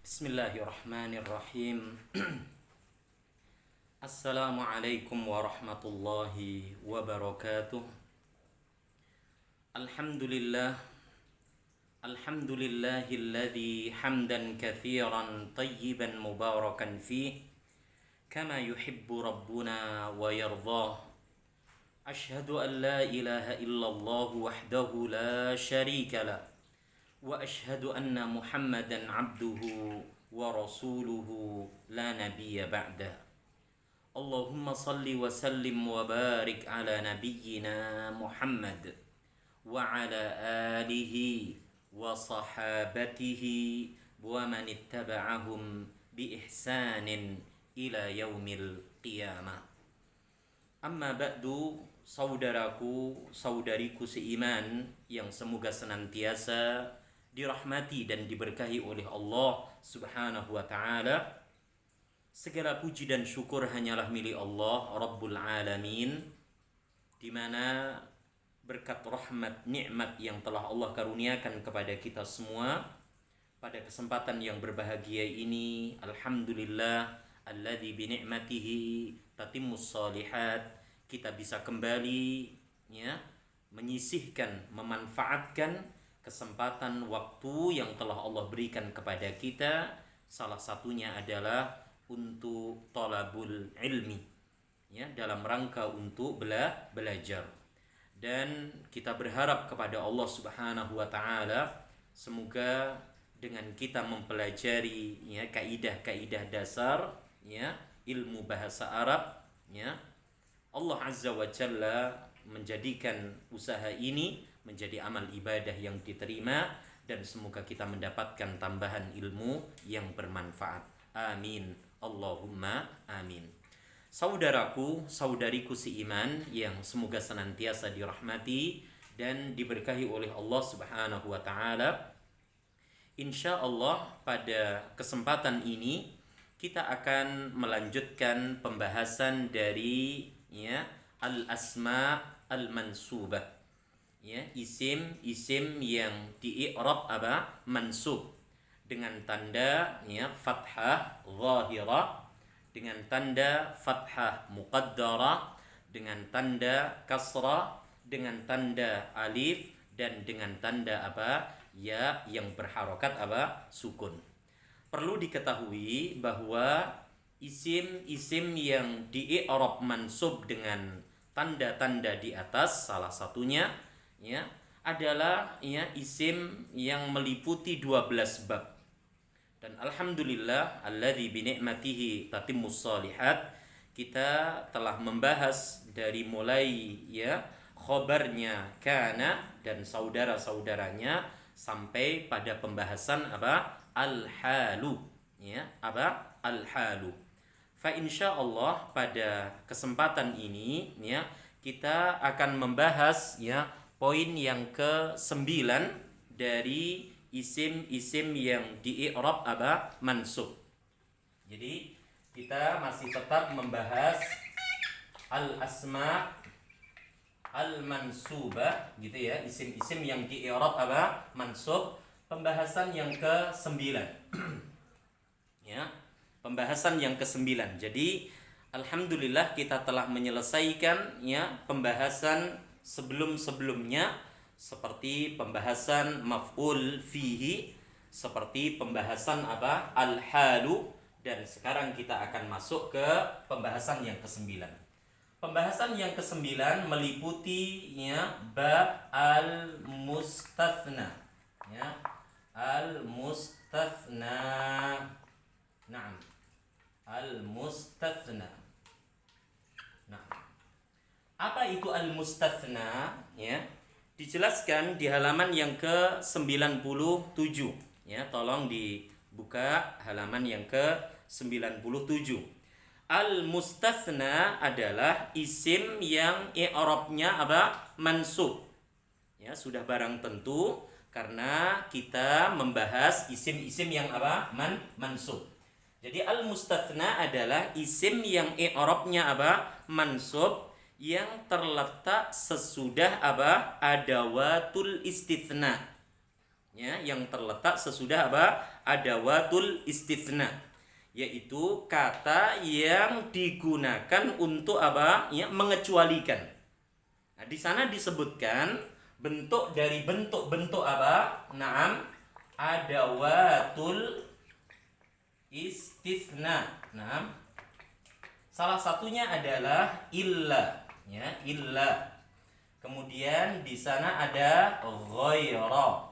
Bismillahirrahmanirrahim. Assalamualaikum warahmatullahi wabarakatuh. Alhamdulillah. Alhamdulillahilladzi hamdan katsiran tayyiban mubarakan fih kama yuhibbu rabbuna wa yardah. Ashhadu an la ilaha illallah wahdahu la syarika lah. Wa ashhadu anna Muhammadan abduhu wa rasuluhu la nabiyya ba'dah. Allahumma salli wa sallim wa barik ala nabiyyina Muhammad wa ala alihi wa sahabatihi wa man ittaba'ahum bi ihsanin ila yaumil qiyamah. Amma ba'du, saudaraku, saudariku seiman yang semoga senantiasa dirahmati dan diberkahi oleh Allah Subhanahu wa ta'ala. Segala puji dan syukur hanyalah milik Allah Rabbul Alamin, di mana berkat rahmat nikmat yang telah Allah karuniakan kepada kita semua pada kesempatan yang berbahagia ini, alhamdulillah alladzi bi ni'matihi tatimmus shalihat, kita bisa kembali menyisihkan, memanfaatkan kesempatan waktu yang telah Allah berikan kepada kita. Salah satunya adalah untuk thalabul ilmi, dalam rangka untuk belajar. Dan kita berharap kepada Allah Subhanahu wa ta'ala, semoga dengan kita mempelajari kaidah-kaidah dasar ilmu bahasa Arab, Allah Azza wa Jalla menjadikan usaha ini menjadi amal ibadah yang diterima, dan semoga kita mendapatkan tambahan ilmu yang bermanfaat. Amin. Allahumma amin. Saudaraku, saudariku seiman yang semoga senantiasa dirahmati dan diberkahi oleh Allah Subhanahu wa ta'ala. Insya Allah pada kesempatan ini kita akan melanjutkan pembahasan dari al-asma al-mansubah, isim yang di-i'rab mansub dengan tanda fathah zahirah, dengan tanda fathah muqaddarah, dengan tanda kasrah, dengan tanda alif, dan dengan tanda ya yang berharokat sukun. Perlu diketahui bahwa isim-isim yang di-i'rab mansub dengan tanda-tanda di atas, salah satunya adalah isim yang meliputi 12 bab. Dan alhamdulillah alladzi bi ni'matihi tatimmus shalihat, kita telah membahas dari mulai khobarnya kana dan saudara-saudaranya sampai pada pembahasan al-halu, al-halu. Fa insyaallah pada kesempatan ini kita akan membahas poin yang ke-9 dari isim-isim yang di-i'rab mansub. Jadi kita masih tetap membahas al-asma al-mansubah, isim-isim yang di-i'rab mansub. Pembahasan yang ke-9. Pembahasan yang ke-9. Jadi alhamdulillah kita telah menyelesaikan pembahasan sebelum-sebelumnya, seperti pembahasan maf'ul fihi, seperti pembahasan al-halu, dan sekarang kita akan masuk ke pembahasan yang ke-9. Pembahasan yang ke-9 meliputi bab al-mustathna. Al-mustathna. Naam. Al-mustathna. Nah, apa itu al-mustathna? Dijelaskan di halaman yang ke-97. Tolong dibuka halaman yang ke-97. Al-mustathna adalah isim yang i'rabnya mansub. Sudah barang tentu karena kita membahas isim-isim yang mansub. Jadi al-mustathna adalah isim yang i'rabnya mansub, yang terletak sesudah adawatul istitsna. Ya, yang terletak sesudah apa? Adawatul istitsna, yaitu kata yang digunakan untuk apa? Ya, mengecualikan. Nah, di sana disebutkan bentuk dari bentuk-bentuk apa? Naam, adawatul istitsna. Naam. Salah satunya adalah illa, ya, illa. Kemudian di sana ada ghaira.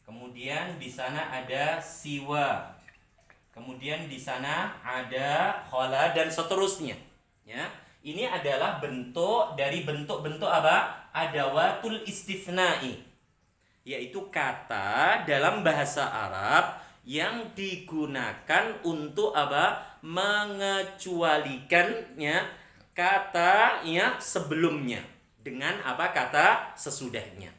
Kemudian di sana ada siwa. Kemudian di sana ada khala dan seterusnya. Ya, ini adalah bentuk dari bentuk-bentuk apa? Adawatul istitsna'i, yaitu kata dalam bahasa Arab yang digunakan untuk apa? Mengecualikannya kata ya sebelumnya dengan apa? Kata sesudahnya.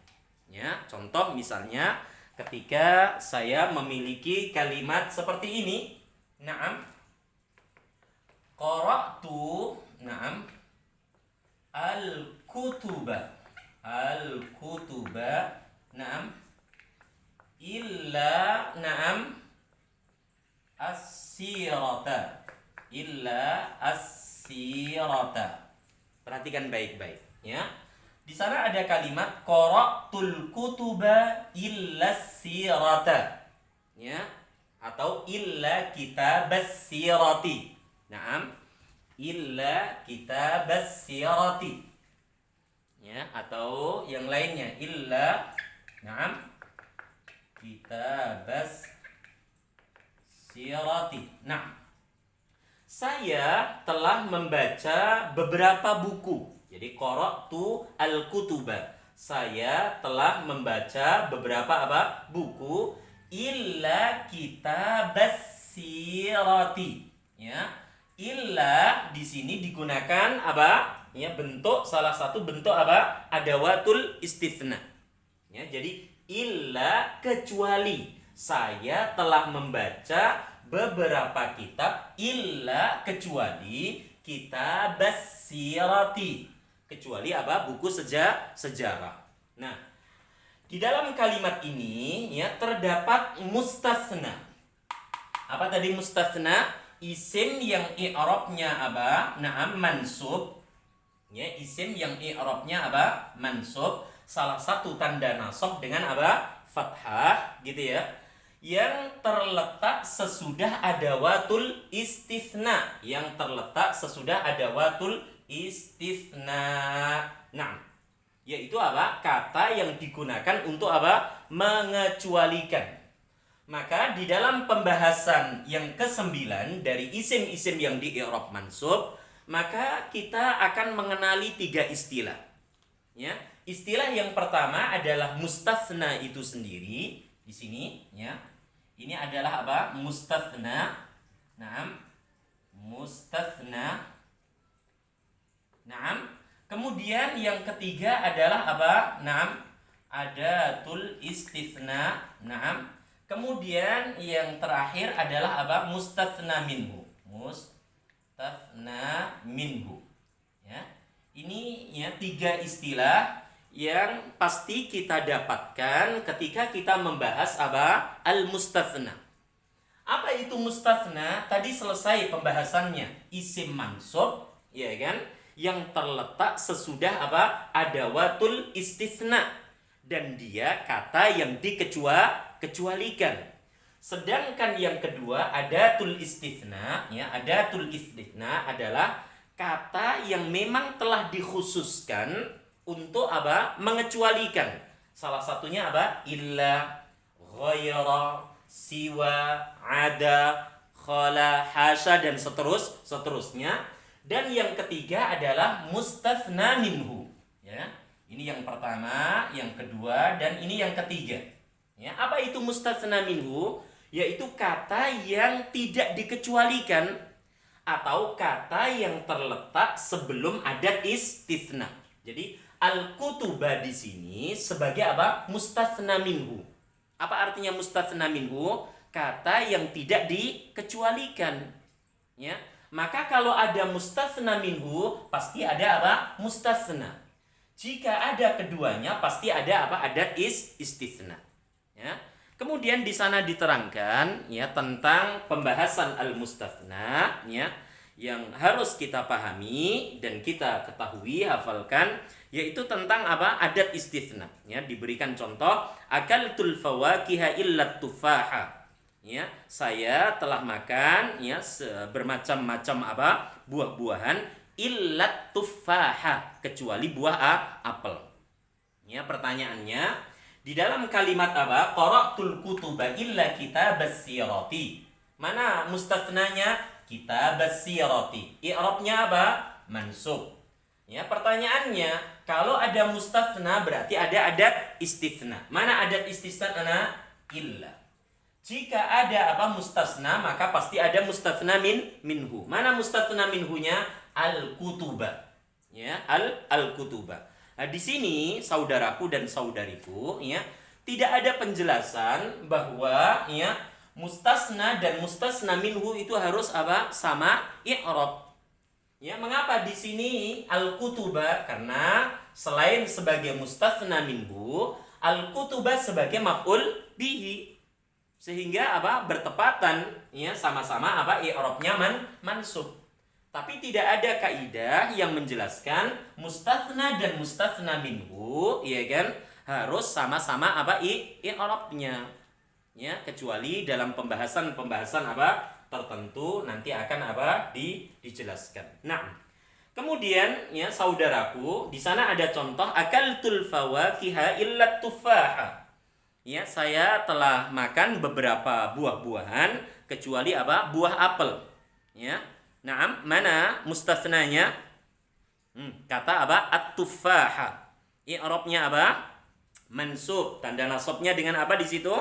Ya, contoh misalnya ketika saya memiliki kalimat seperti ini. Naam. Qara'tu, naam, al-kutuba. Al-kutuba, naam, illa, naam, as-sirata. Illa as-sirata. Perhatikan baik-baik, ya. Di sana ada kalimat qara'tul kutuba illa sirata, ya, atau illa kitabas sirati. Naam, illa kitabas sirati, ya, atau yang lainnya illa, naam, kitabas sirati. Nah, saya telah membaca beberapa buku. Jadi qara'tu al-kutuba. Saya telah membaca beberapa apa? Buku. Illa kitabas sirati. Ya. Illa di sini digunakan apa? Ya, bentuk salah satu bentuk apa? Adawatul istitsna. Ya, jadi illa kecuali saya telah membaca beberapa kitab, illa kecuali kitabas sirati, kecuali apa? Buku sejarah. Nah, di dalam kalimat ini ya terdapat mustasna. Apa tadi mustasna? Isim yang i'rabnya apa? Naam, mansub. Ya, isim yang i'rabnya apa? Mansub. Salah satu tanda nasab dengan apa? Fathah, gitu ya. Yang terletak sesudah adawatul istitsna, yang terletak sesudah adawatul istitsna. Nah, yaitu apa? Kata yang digunakan untuk apa? Mengecualikan. Maka di dalam pembahasan yang ke-9 dari isim-isim yang di i'rab mansub, maka kita akan mengenali 3 istilah. Ya, istilah yang pertama adalah mustasna itu sendiri di sini, ya. Ini adalah apa? Mustatsna. Naam. Mustatsna. Naam. Kemudian yang ketiga adalah apa? Naam. Adatul istitsna. Naam. Kemudian yang terakhir adalah apa? Mustatsna minhu. Mustatsna minhu. Ya. Ini ya 3 istilah yang pasti kita dapatkan ketika kita membahas apa? Al-mustatsna. Apa itu mustatsna? Tadi selesai pembahasannya. Isim mansub, ya kan? Yang terletak sesudah apa? Adawatul istitsna. Dan dia kata yang dikecualikan. Sedangkan yang kedua, adatul istitsna, ya, adatul istitsna adalah kata yang memang telah dikhususkan untuk apa? Mengecualikan. Salah satunya apa? Illa, ghaira, siwa, ada, khala, hasya, dan seterusnya. Dan yang ketiga adalah mustatsna minhu. Ya, ini yang pertama, yang kedua, dan ini yang ketiga. Ya, apa itu mustatsna minhu? Yaitu kata yang tidak dikecualikan atau kata yang terletak sebelum ada istitsna. Jadi al-kutuba di sini sebagai apa? Mustatsna minhu. Apa artinya mustatsna minhu? Kata yang tidak dikecualikan. Ya. Maka kalau ada mustatsna minhu, pasti ada apa? Mustatsna. Jika ada keduanya, pasti ada apa? Ada istitsna. Ya. Kemudian di sana diterangkan ya tentang pembahasan al-mustathna ya yang harus kita pahami dan kita ketahui, hafalkan, yaitu tentang apa? Adat istitsna. Ya, diberikan contoh, akaltul fawakiha illat tufaha. Ya, saya telah makan ya bermacam-macam apa? Buah-buahan illat tufaha, kecuali buah apel. Ya, pertanyaannya, di dalam kalimat apa? Qara'tul kutuba illa kitabas sirati. Mana mustathnanya? Kitabas sirati. I'rabnya apa? Mansub. Ya, pertanyaannya, kalau ada mustathna berarti ada adat istitsna. Mana adat istitsna? Illa. Jika ada apa mustasna, maka pasti ada mustathna minhu. Mana mustathna minhunya? Al-kutuba. Ya, al-kutuba. Nah, di sini saudaraku dan saudariku, ya, tidak ada penjelasan bahwa ya mustasna dan mustasna minhu itu harus apa? Sama i'rab. Ya, mengapa di sini al-kutuba? Karena selain sebagai mustasna minhu, al-kutuba sebagai maf'ul bihi. Sehingga apa? Bertepatan ya sama-sama apa? I'rabnya mansub. Tapi tidak ada kaidah yang menjelaskan mustathna dan mustathna minhu, ya kan? Harus sama-sama apa? I'rabnya. Ya, kecuali dalam pembahasan apa tertentu nanti akan apa dijelaskan. Nah, kemudian ya saudaraku, di sana ada contoh akaltul fawakiha illat tufaha. Ya, saya telah makan beberapa buah-buahan kecuali apa? Buah apel. Ya. Naam, mana mustasnanya? Kata apa? At-tufaha. I'rabnya apa? Mansub. Tanda nasabnya dengan apa di situ?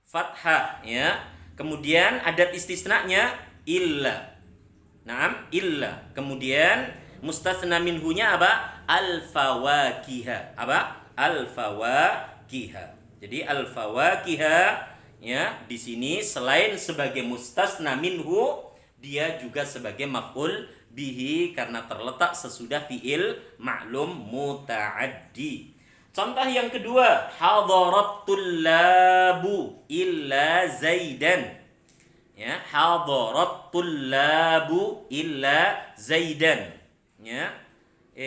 Fathah, ya. Kemudian adat istisnanya illa. Naam, illa. Kemudian mustatsna minhunya apa? Al-fawakiha. Apa? Al-fawakiha. Jadi al-fawakiha ya, di sini selain sebagai mustasna minhu, dia juga sebagai maf'ul bihi karena terletak sesudah fi'il ma'lum muta'addi. Contoh yang kedua, hadaratul labu illa zaidan. Ya, hadaratul labu illa zaidan. Ya.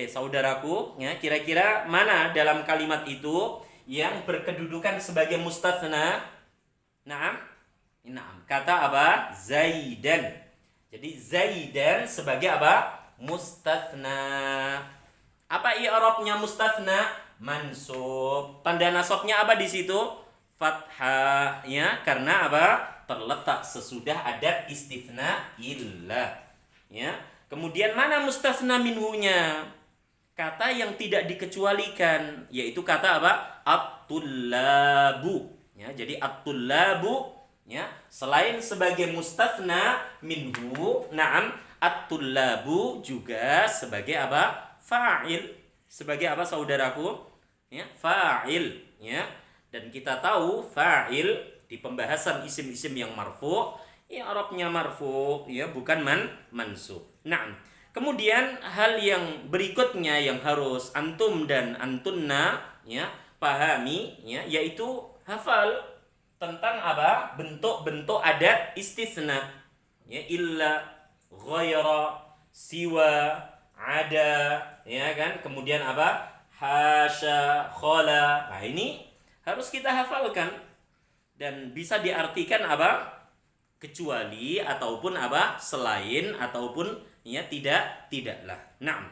Saudaraku, ya, kira-kira mana dalam kalimat itu yang berkedudukan sebagai mustatsna? Naam. Naam. Kata apa? Zaidan. Jadi zaidan sebagai apa? Mustatsna. Apa i'rabnya mustatsna? Mansub. Tanda nasabnya apa di situ? Fathah, ya, karena apa? Terletak sesudah adat istitsna illa. Ya. Kemudian mana mustatsna minhunya? Kata yang tidak dikecualikan, yaitu kata apa? At-tullabu. Ya, jadi at-tullabu ya, selain sebagai mustatsna minhu, na'am, at-tullabu juga sebagai apa? Fa'il. Sebagai apa saudaraku? Ya, fa'il, ya. Dan kita tahu fa'il di pembahasan isim-isim yang marfu, i'rabnya marfu, ya, bukan mansub. Nah, kemudian hal yang berikutnya yang harus antum dan antunna ya pahami ya, yaitu hafal tentang apa? Bentuk-bentuk adat istisna. Ya, illa, ghaira, siwa, ada, ya kan? Kemudian apa? Hasya, khala. Nah, ini harus kita hafalkan dan bisa diartikan apa? Kecuali ataupun apa? Selain ataupun ya tidaklah. Nah,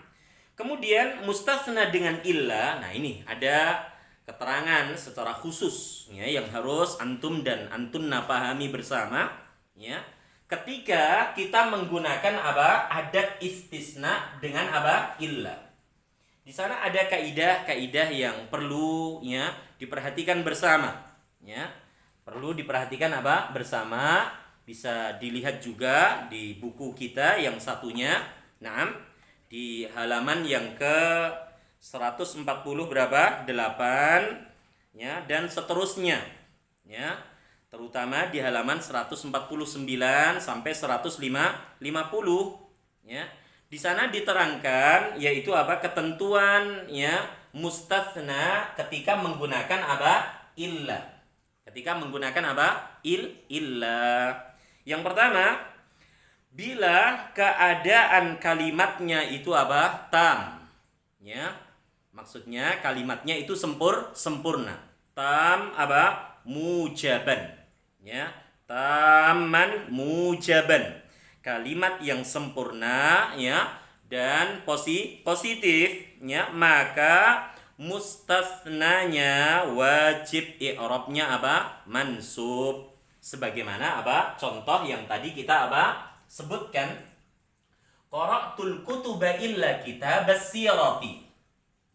kemudian mustatsna dengan illa. Nah, ini ada keterangan secara khusus ya yang harus antum dan antunna pahami bersama ya. Ketika kita menggunakan apa? Adat istisna dengan apa? Illa. Di sana ada kaidah-kaidah yang perlu ya diperhatikan bersama ya. Perlu diperhatikan apa? Bersama. Bisa dilihat juga di buku kita yang satunya. Naam, di halaman yang ke 140 berapa? 8 ya, dan seterusnya ya. Terutama di halaman 149 sampai 150 ya. Di sana diterangkan yaitu apa? Ketentuan ya mustatsna ketika menggunakan apa? Illa. Ketika menggunakan apa? Illa. Yang pertama, bila keadaan kalimatnya itu apa? Tam. Ya. Maksudnya kalimatnya itu sempurna. Tam apa? Mujaban. Ya. Taman mujaban. Kalimat yang sempurna, ya, dan positif, ya, maka mustathnanya wajib i'rabnya apa? Mansub. Sebagaimana apa? Contoh yang tadi kita apa? Sebutkan. Qara'tul kutuba illa kitabas sirati.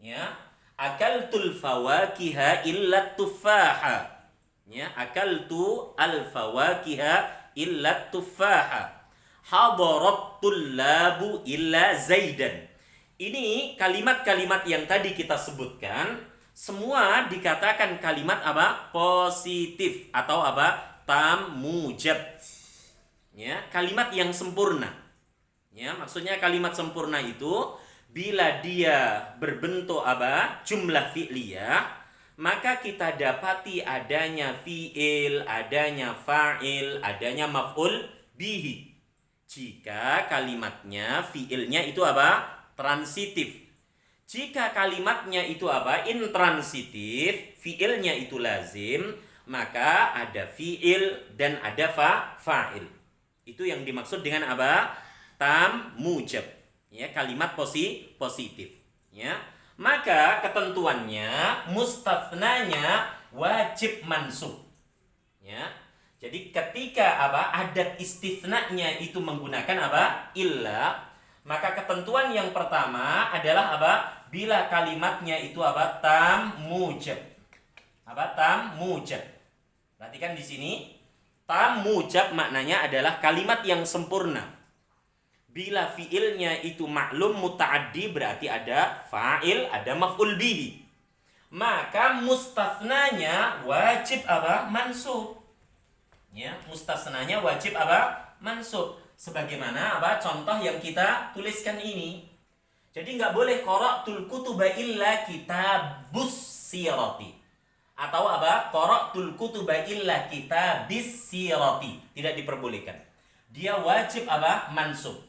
Ya. Akaltul fawakiha illa tufaha. Ya, akaltu al fawakiha illa tufaha. Hadarat tullabu illa zaidan. Ini kalimat-kalimat yang tadi kita sebutkan semua dikatakan kalimat apa? Positif atau apa? Tam mujab. Ya, kalimat yang sempurna. Ya, maksudnya kalimat sempurna itu bila dia berbentuk apa? Jumlah fi'liyah, maka kita dapati adanya fi'il, adanya fa'il, adanya maf'ul bihi. Jika kalimatnya, fi'ilnya itu apa? Transitif. Jika kalimatnya itu apa? Intransitif, fi'ilnya itu lazim, maka ada fi'il dan ada fa'il. Itu yang dimaksud dengan apa? Tam mujab. Ya, kalimat positif. Ya. Maka ketentuannya mustathnanya wajib mansub. Ya. Jadi ketika apa? Adat istithnanya itu menggunakan apa? Illa, maka ketentuan yang pertama adalah apa? Bila kalimatnya itu apa? Tam mujab. Apa? Tam mujab. Perhatikan di sini, tam mujab maknanya adalah kalimat yang sempurna. Bila fiilnya itu maklum muta'addi berarti ada fa'il, ada maf'ul bihi. Maka mustathnanya wajib apa? Mansub. Ya, mustasnanya wajib apa? Mansub. Sebagaimana apa? Contoh yang kita tuliskan ini. Jadi nggak boleh qara'tul kutuba illa kitabus sirati. Atau apa? Qara'tul kutuba illa kitabis sirati. Tidak diperbolehkan. Dia wajib apa? Mansub.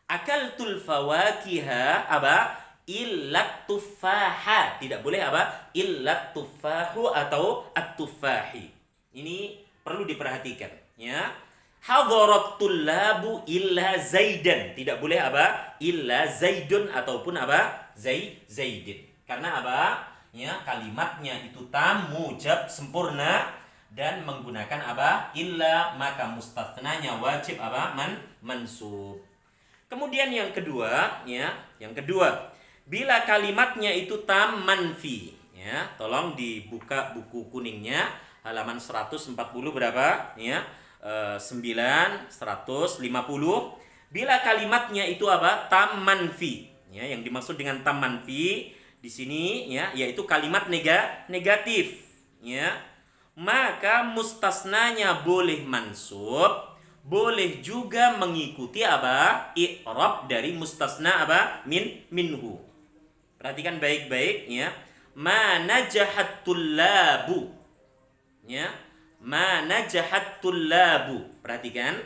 Akaltul fawakiha apa? Illat tufaha. Tidak boleh apa? Illat tufahu atau at-tufahi. Ini perlu diperhatikan, ya. Hadarat tullabu illa zaidan. Tidak boleh apa? Illa zaidun ataupun apa? Zaidin. Karena apa? Ya, kalimatnya itu tam mujab sempurna dan menggunakan apa? Illa, maka mustathnanya wajib apa? Mansub. Kemudian yang kedua, ya, bila kalimatnya itu tam manfi, ya, tolong dibuka buku kuningnya halaman 140 berapa? Ya, 9 150. Bila kalimatnya itu apa? Tam manfi. Ya, yang dimaksud dengan tam manfi di sini, ya, yaitu kalimat negatif, ya. Maka mustasnanya boleh mansub, boleh juga mengikuti apa? I'rab dari mustasna apa? Minhu. Perhatikan baik-baik, ya. Ma najahat tullabu. Ya. Ma najahat tullabu. Perhatikan.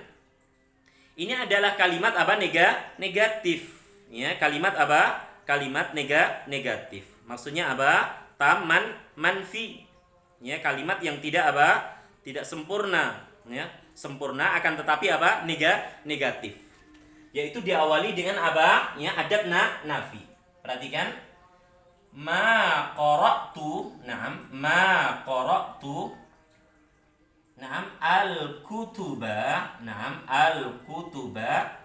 Ini adalah kalimat apa? Negatif. Ya, kalimat apa? Kalimat negatif. Maksudnya apa? Tam manfi. Ya, kalimat yang tidak apa? Tidak sempurna, ya. Sempurna akan tetapi apa? Negatif. Yaitu diawali dengan apa? Ya, adat nafi. Perhatikan. Ma qara'tu, na'am, ma qara'tu, na'am, al-kutuba, na'am, al-kutuba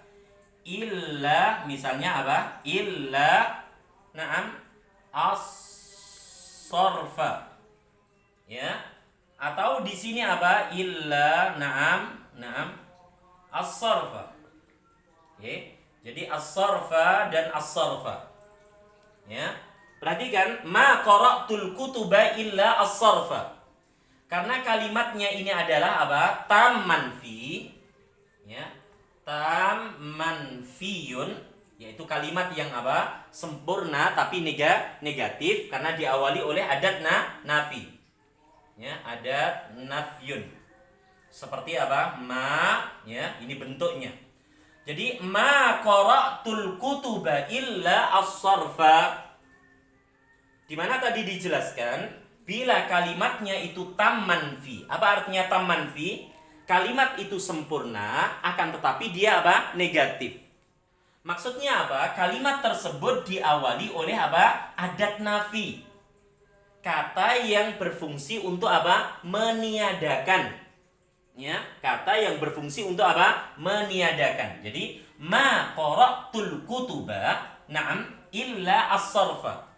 illa, misalnya apa? Illa, na'am, as-sarfa. Ya. Atau di sini apa? Illa, na'am, as-sarfa. Oke. Jadi as-sarfa dan as-sarfa. Ya. Perhatikan, ma qara'tul kutuba illa as-sarfa. Karena kalimatnya ini adalah apa? Tam manfi. Ya. Tam manfiyun, yaitu kalimat yang apa? Sempurna tapi negatif karena diawali oleh adat nafi. Ya, adat nafyun. Seperti apa? Ma, ya, ini bentuknya. Jadi ma qara'tul kutuba illa as-sarfa. Di mana tadi dijelaskan bila kalimatnya itu tam manfi. Apa artinya tam manfi? Kalimat itu sempurna, akan tetapi dia apa? Negatif. Maksudnya apa? Kalimat tersebut diawali oleh apa? Adat nafi. Kata yang berfungsi untuk apa? Meniadakan. Ya, kata yang berfungsi untuk apa? Meniadakan. Jadi ma qara'tul kutuba na'am illa as-sarfa.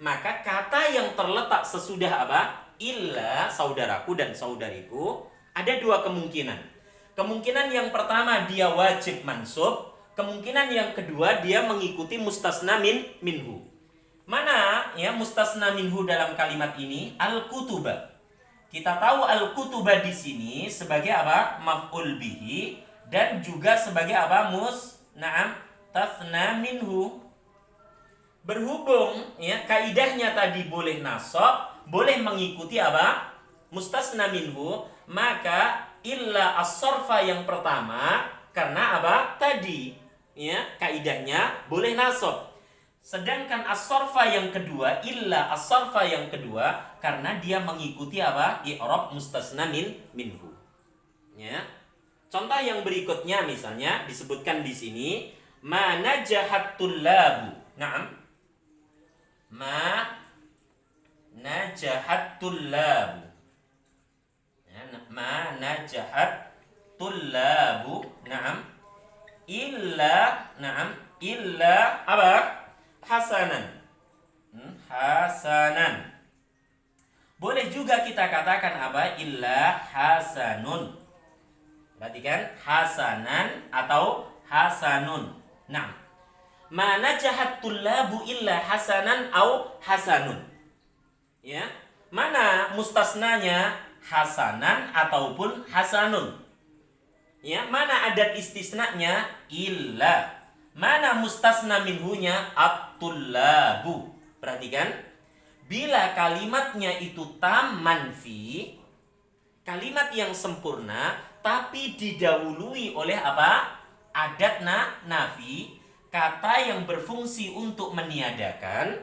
Maka kata yang terletak sesudah apa? Illa, saudaraku dan saudariku, ada dua kemungkinan. Kemungkinan yang pertama dia wajib mansub, kemungkinan yang kedua dia mengikuti mustasna minhu. Mana ya mustasna minhu dalam kalimat ini? Al-kutuba. Kita tahu al-kutuba di sini sebagai apa? Maf'ul bihi dan juga sebagai apa? Na'am, tasna minhu. Berhubung ya kaidahnya tadi boleh nasab, boleh mengikuti apa? Mustasna minhu, maka illa as-sarfa yang pertama karena apa? Tadi ya kaidahnya boleh nasab. Sedangkan as-sarfa yang kedua, illa as-sarfa yang kedua karena dia mengikuti apa? I'rab mustasna minhu. Ya. Contoh yang berikutnya misalnya disebutkan di sini ma najahat tullabu. Naam. Ma najahat tullabu. Ya, ma najahat tullabu. Naam. Illa apa? Hasanan. Hasanan. Boleh juga kita katakan apa? Illa hasanun. Perhatikan, hasanan atau hasanun. Nah, mana jahat tullabu illa hasanan au hasanun. Ya, mana mustasnanya hasanan ataupun hasanun. Ya, mana adat istisnanya? Illa. Mana mustasna minhunya? At-tullabu. Perhatikan, bila kalimatnya itu tam manfi, kalimat yang sempurna tapi didahului oleh apa? Adat nafi, kata yang berfungsi untuk meniadakan,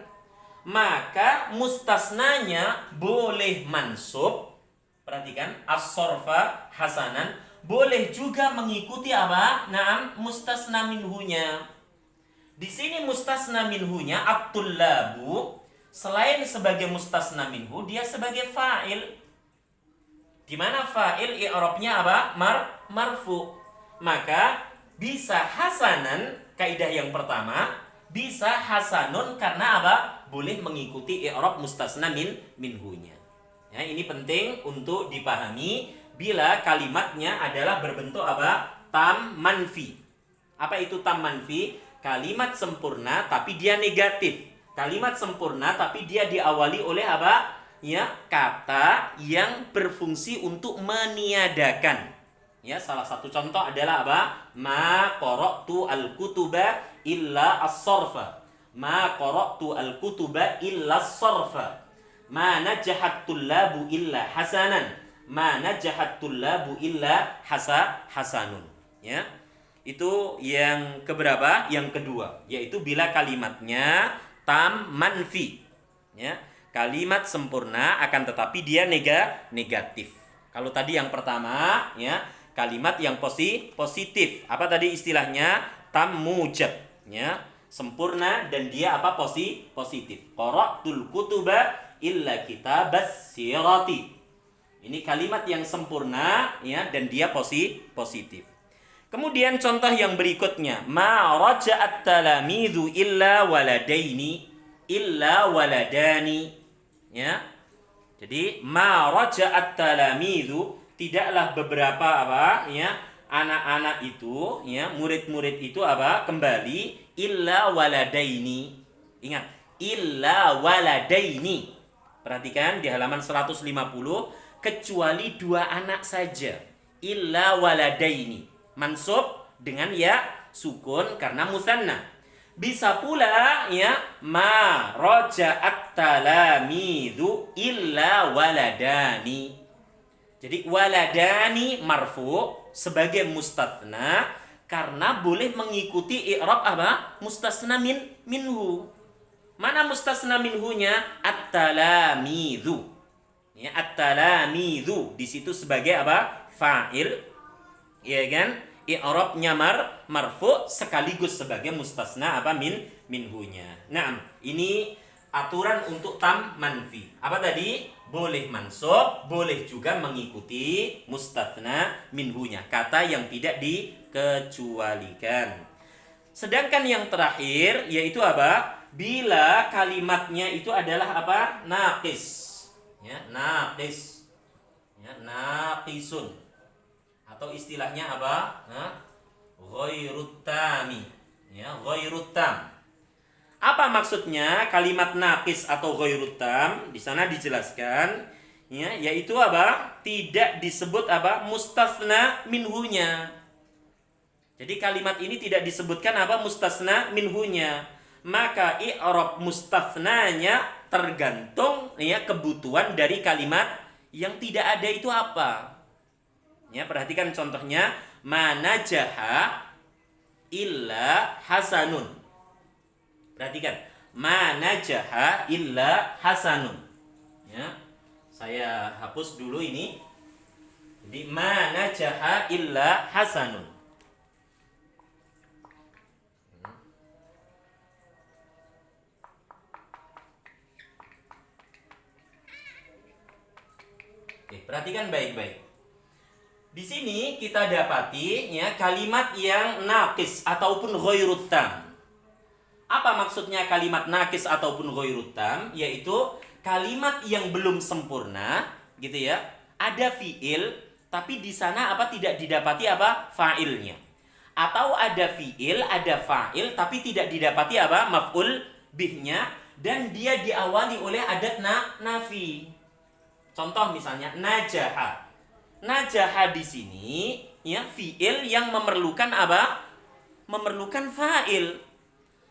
maka mustasnanya boleh mansub. Perhatikan, as-sarfa hasanan, boleh juga mengikuti apa? Naam, mustasna minhunya. Di sini mustasna minhunya at-tullabu, selain sebagai mustasna minhu, dia sebagai fa'il. Di mana fa'il i'rabnya apa? Marfu. Maka bisa hasanan, kaidah yang pertama, bisa hasanun karena apa? Boleh mengikuti i'rab mustasna minhunya. Ya, ini penting untuk dipahami. Bila kalimatnya adalah berbentuk apa? Tam manfi. Apa itu tam manfi? Kalimat sempurna tapi dia negatif. Kalimat sempurna tapi dia diawali oleh apa? Ya, kata yang berfungsi untuk meniadakan. Ya, salah satu contoh adalah apa? Ma qara'tu al-kutuba illa as-sarfa. Ma qara'tu al-kutuba illa as-sarfa. Ma najahat tullabu illa hasanan. Ma najahat tullabu illa hasanun. Ya. Itu yang keberapa? Yang kedua, yaitu bila kalimatnya tam manfi. Ya. Kalimat sempurna akan tetapi dia negatif. Kalau tadi yang pertama, ya, kalimat yang positif. Apa tadi istilahnya? Tam mujab, ya. Sempurna dan dia apa? Positif. Qara'tul kutuba illa kitabas sirati. Ini kalimat yang sempurna ya dan dia positif. Kemudian contoh yang berikutnya, ma raja'at talamidu illa waladaini illa waladani. Ya. Jadi ma raja'at talamidu, tidaklah beberapa apa ya anak-anak itu ya murid-murid itu apa kembali illa waladaini. Ingat, illa waladaini. Perhatikan di halaman 150, kecuali dua anak saja. Illa waladaini. Mansub dengan ya sukun karena musanna. Bisa pula ya ma raja'at talamidu illa waladani. Jadi waladani marfu sebagai mustatsna karena boleh mengikuti i'rab apa? Mustasna minhu. Mana mustasna minhunya? At-talamidu. Ya, at-talamidu di situ sebagai apa? Fa'il. Ya kan? I'rabnya marfu sekaligus sebagai mustasna apa? Minhunya. Nah, ini aturan untuk tam manfi. Apa tadi? Boleh mansub, boleh juga mengikuti mustatsna minhunya, kata yang tidak dikecualikan. Sedangkan yang terakhir yaitu apa? Bila kalimatnya itu adalah apa? Naqis. Ya, naqis. Ya, naqisun. Atau istilahnya apa? Ghairut tami. Ya, ghairut tam. Apa maksudnya kalimat naqis atau ghairut tam? Di sana dijelaskan ya, yaitu apa? Tidak disebut apa? Mustasna minhunya. Jadi kalimat ini tidak disebutkan apa? Mustasna minhunya. Maka i'rab mustasnanya tergantung ya kebutuhan dari kalimat yang tidak ada itu apa. Ya, perhatikan contohnya, manajaha illa hasanun. Perhatikan, manajaha illa hasanun. Ya, saya hapus dulu ini. Jadi manajaha illa hasanun. Oke, perhatikan baik-baik. Di sini kita dapati ya kalimat yang naqis ataupun ghairut tam. Apa maksudnya kalimat naqis ataupun ghairut tam? Yaitu kalimat yang belum sempurna, gitu ya. Ada fiil, tapi di sana apa tidak didapati apa fa'ilnya. Atau ada fiil, ada fa'il, tapi tidak didapati apa maf'ul bihnya, dan dia diawali oleh adat nafi. Contoh misalnya najaha. Najaha di sini ya fiil yang memerlukan apa? Memerlukan fa'il.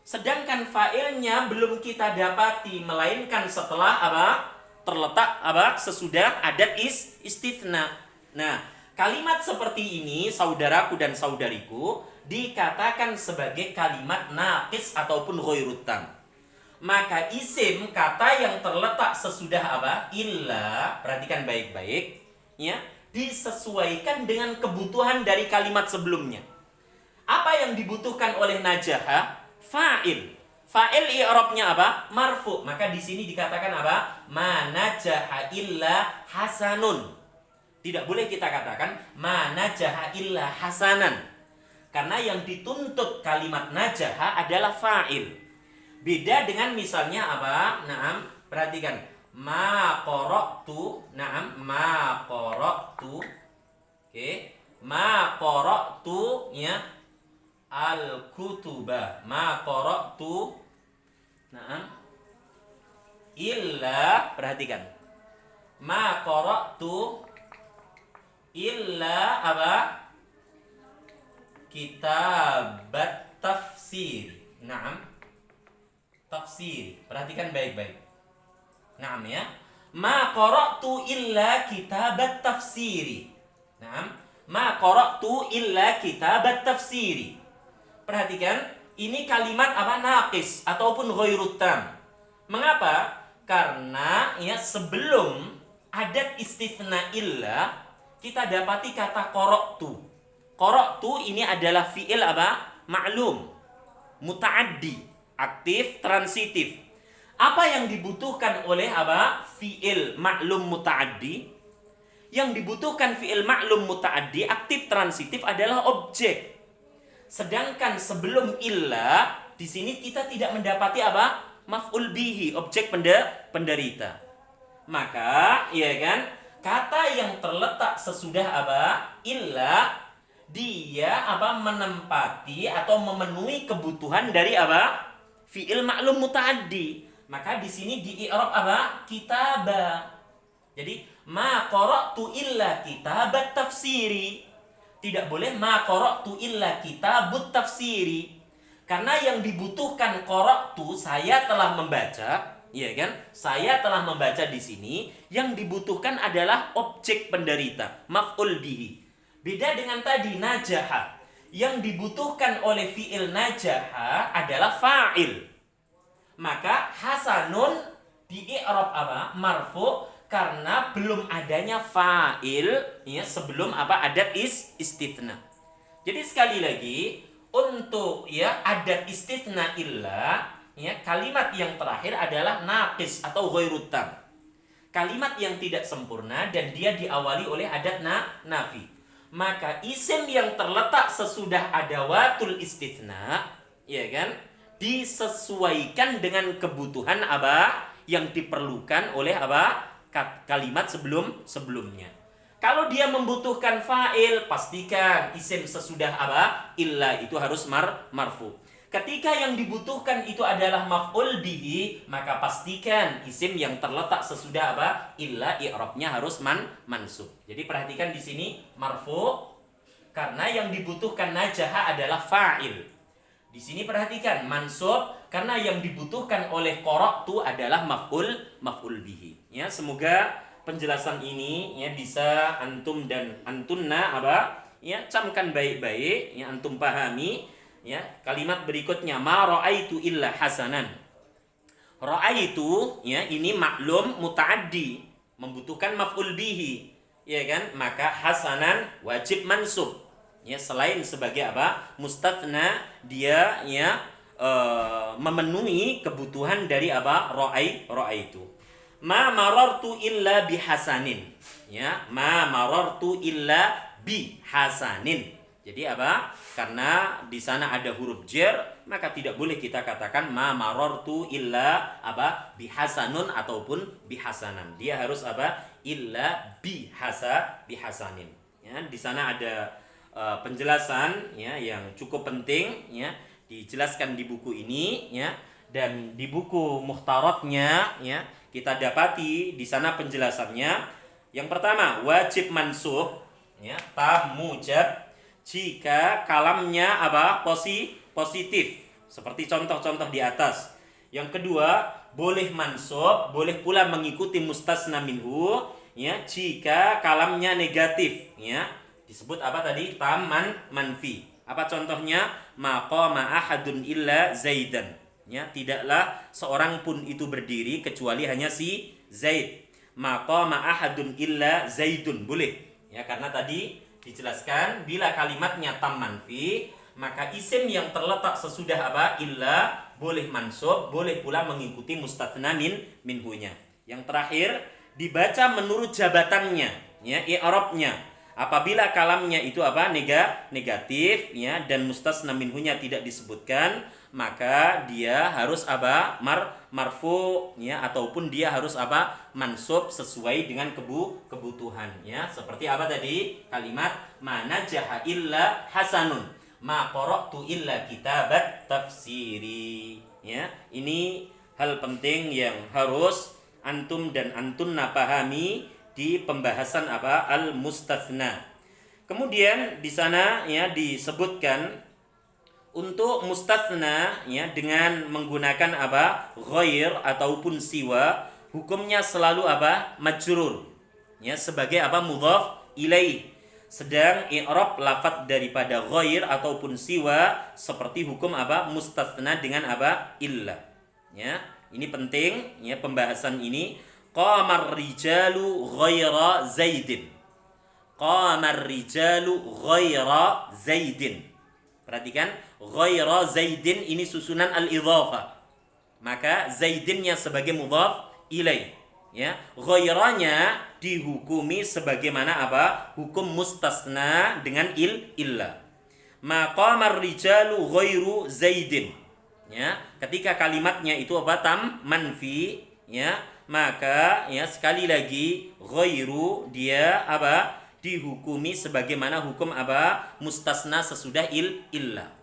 Sedangkan fa'ilnya belum kita dapati, melainkan setelah apa? Terletak apa? Sesudah adat istitsna. Nah, kalimat seperti ini saudaraku dan saudariku dikatakan sebagai kalimat naqis ataupun ghairut tam. Maka isim kata yang terletak sesudah apa? Illa, perhatikan baik-baik ya, disesuaikan dengan kebutuhan dari kalimat sebelumnya. Apa yang dibutuhkan oleh najaha? Fa'il. Fa'il i'rabnya apa? Marfu. Maka di sini dikatakan apa? Manajaha illa hasanun. Tidak boleh kita katakan manajaha illa hasanan. Karena yang dituntut kalimat najaha adalah fa'il. Beda dengan misalnya apa? Naam, perhatikan. Ma qara'tu. Naam, ma qara'tu. Oke. Ma qara'tu ya. Al-kutuba ma qara'tu. Naam. Illa, perhatikan. Ma qara'tu illa apa? Kitabat tafsir. Naam. Tafsir. Perhatikan baik-baik. Naam ya. Ma qara'tu illa kitabat tafsiri. Naam. Ma qara'tu illa kitabat tafsiri. Perhatikan, ini kalimat apa? Naqis ataupun ghairut tam. Mengapa? Karena ya sebelum adat istitsna illa kita dapati kata qara'tu. Qara'tu ini adalah fi'il apa? Ma'lum, muta'addi, aktif, transitif. Apa yang dibutuhkan oleh apa? Fi'il ma'lum muta'addi. Yang dibutuhkan fi'il ma'lum muta'addi, aktif, transitif adalah objek. Sedangkan sebelum illa, di sini kita tidak mendapati apa? Maf'ul bihi, objek penderita. Maka, ya kan, kata yang terletak sesudah apa? Illa, dia apa? Menempati atau memenuhi kebutuhan dari apa? Fi'il ma'lum muta'addi. Maka di sini di i'rab apa? Kitaba. Jadi, ma qara'tu illa kitabat tafsiri. Tidak boleh ma qara'tu illa kitabut tafsiri. Karena yang dibutuhkan qara'tu, saya telah membaca, ya kan? Saya telah membaca di sini, yang dibutuhkan adalah objek penderita, maf'ul bihi. Beda dengan tadi najaha. Yang dibutuhkan oleh fi'il najaha adalah fa'il. Maka hasanun di i'rab apa? Marfu, karena belum adanya fa'il ya sebelum apa? Adat istitsna. Jadi sekali lagi, untuk ya adat istitsna illa ya kalimat yang terakhir adalah naqis atau ghairut tam. Kalimat yang tidak sempurna dan dia diawali oleh adat nafi. Maka isim yang terletak sesudah adawatul istitsna, ya kan, disesuaikan dengan kebutuhan apa yang diperlukan oleh apa kalimat sebelumnya. Kalau dia membutuhkan fa'il, pastikan isim sesudah apa illa itu harus marfu. Ketika yang dibutuhkan itu adalah maf'ul bihi, maka pastikan isim yang terletak sesudah apa illa i'rabnya harus mansub. Jadi perhatikan di sini marfu karena yang dibutuhkan najaha adalah fa'il. Di sini perhatikan mansub karena yang dibutuhkan oleh qara'tu adalah maf'ul bihi. Ya, semoga penjelasan ini ya bisa antum dan antunna apa ya camkan baik-baik ya, antum pahami ya. Kalimat berikutnya ma ra'aitu illa hasanan. Ra'aitu ya ini maklum mutaaddi, membutuhkan maf'ul bihi, ya kan? Maka hasanan wajib mansub. Ya, selain sebagai apa? Mustatsna, dia ya memenuhi kebutuhan dari apa? Ra'aitu. Ma marartu illa bihasanin. Ya, ma marartu illa bihasanin. Jadi apa? Karena di sana ada huruf jar, maka tidak boleh kita katakan ma marartu illa apa? Bihasanun ataupun bihasanan. Dia harus apa? Illa bihasanin. Ya, di sana ada penjelasan ya yang cukup penting ya, dijelaskan di buku ini ya, dan di buku muhtaratnya ya kita dapati di sana penjelasannya. Yang pertama, wajib mansub ya, tam mujab jika kalamnya apa? Positif. Seperti contoh-contoh di atas. Yang kedua, boleh mansub, boleh pula mengikuti mustasna minhu ya jika kalamnya negatif ya. Disebut apa tadi? Tam manfi. Apa contohnya? Maqama ahadun illa zaidan. Ya, tidaklah seorang pun itu berdiri kecuali hanya si Zaid. Maqama ahadun illa zaidun, boleh. Ya, karena tadi dijelaskan bila kalimatnya tam manfi, maka isim yang terletak sesudah apa? Illa boleh mansub, boleh pula mengikuti mustatsna minhunya. Yang terakhir, dibaca menurut jabatannya, ya, i'rabnya. Apabila kalamnya itu apa? Negatif ya, dan mustatsna minhunya tidak disebutkan, maka dia harus apa? Marfu ya, ataupun dia harus apa? Mansub sesuai dengan kebutuhan ya. Seperti apa tadi? Kalimat mana jaha illa hasanun, ma qara'tu illa kitabat tafsiri ya. Ini hal penting yang harus antum dan antunna pahami di pembahasan apa? Al-mustatsna. Kemudian di sana ya disebutkan untuk mustatsna ya dengan menggunakan apa? Ghair ataupun siwa, hukumnya selalu apa? Majrur. Ya, sebagai apa? Mudhaf ilaih. Sedang i'rab lafadz daripada ghair ataupun siwa seperti hukum apa? Mustatsna dengan apa? Illa. Ya, ini penting ya pembahasan ini. Qamar rijalu ghaira zaidin. Qamar rijalu ghaira zaidin. Perhatikan, ghaira zaidin ini susunan al-idhafah. Maka zaidinnya sebagai mudhaf ilaih. Ya, ghairanya dihukumi sebagaimana apa? Hukum mustasna dengan illa. Maqamar rijalu ghairu zaidin. Ya, ketika kalimatnya itu apa? Tam manfi, ya, maka ya sekali lagi ghairu dia apa? Dihukumi sebagaimana hukum apa? Mustasna sesudah illa.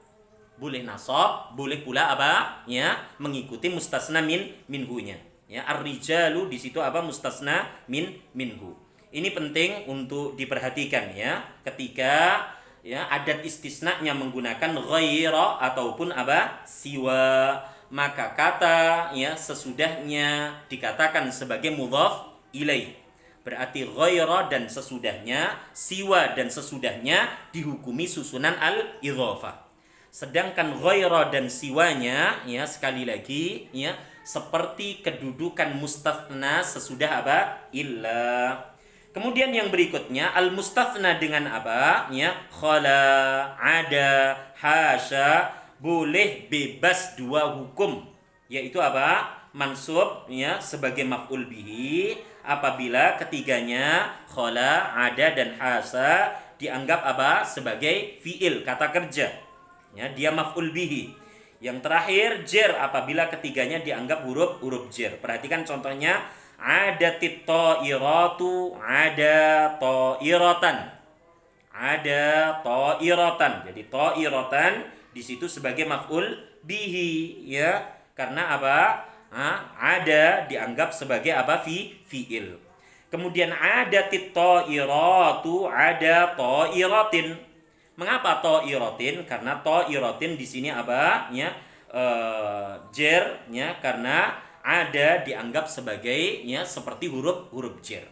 Boleh nasab, boleh pula apa? Ya, mengikuti mustasna minhunya. Ya, ar-rijalu di situ apa? Mustasna minhu. Ini penting untuk diperhatikan ya. Ketika ya adat istisnanya menggunakan ghaira ataupun apa siwa, maka kata ya sesudahnya dikatakan sebagai mudhaf ilaih. Berarti ghaira dan sesudahnya, siwa dan sesudahnya dihukumi susunan al-idhafah. Sedangkan ghaira dan siwanya ya sekali lagi ya seperti kedudukan mustatsna sesudah apa illa. Kemudian yang berikutnya al-mustatsna dengan apa? Ya, khala, ada, hasya, boleh bebas dua hukum, yaitu apa? Mansub ya sebagai maf'ul bihi apabila ketiganya khala, ada dan hasya dianggap apa? Sebagai fi'il, kata kerja. Ya, dia maf'ul bihi. Yang terakhir jar apabila ketiganya dianggap huruf jar. Perhatikan contohnya adatit ta'iratu ada ta'iratan. Ada ta'iratan. Jadi ta'iratan di situ sebagai maf'ul bihi ya. Karena apa? Ada dianggap sebagai apa? Fi'il. Kemudian adatit ta'iratu ada ta'iratin. Mengapa ta'iratin? Karena ta'iratin di sini apa? Ya, jar ya karena ada dianggap sebagai ya seperti huruf jar.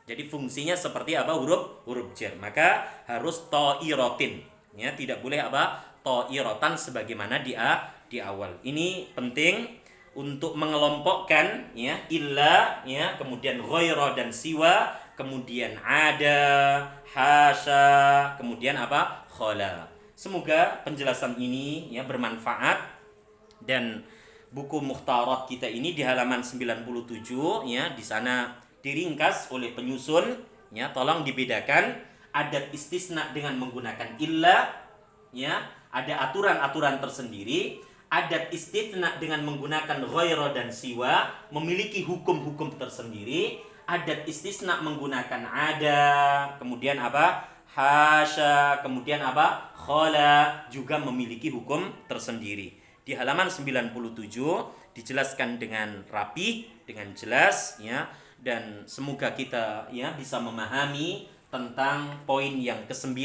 Jadi fungsinya seperti apa? Huruf jar. Maka harus ta'iratin. Ya, tidak boleh apa? Ta'iratan sebagaimana di awal. Ini penting untuk mengelompokkan ya illa ya, kemudian ghaira dan siwa, kemudian ada, hasya, kemudian apa? Khala. Semoga penjelasan ini ya bermanfaat, dan buku Mukhtarat kita ini di halaman 97 ya, di sana diringkas oleh penyusun ya, tolong dibedakan adat istisna dengan menggunakan illa ya, ada aturan-aturan tersendiri. Adat istisna dengan menggunakan ghaira dan siwa memiliki hukum-hukum tersendiri. Adat istisna menggunakan ada, kemudian apa? Hasya, kemudian apa? Khala juga memiliki hukum tersendiri. Di halaman 97 dijelaskan dengan rapi, dengan jelas ya, dan semoga kita ya bisa memahami tentang poin yang ke-9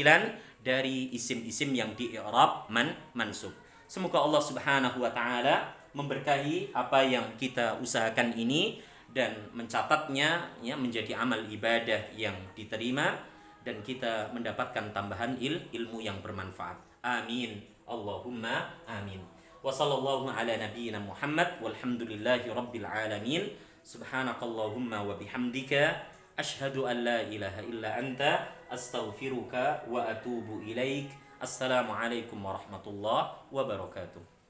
dari isim-isim yang di-i'rab mansub. Semoga Allah Subhanahu wa taala memberkahi apa yang kita usahakan ini dan mencatatnya ya menjadi amal ibadah yang diterima, dan kita mendapatkan tambahan ilmu yang bermanfaat. Amin. Allahumma amin. Wa sallallahu ala nabiyyina Muhammad walhamdulillahi rabbil alamin. Subhanakallahumma wa bihamdika asyhadu an la ilaha illa anta astaghfiruka wa atubu ilaik. Assalamualaikum warahmatullahi wabarakatuh.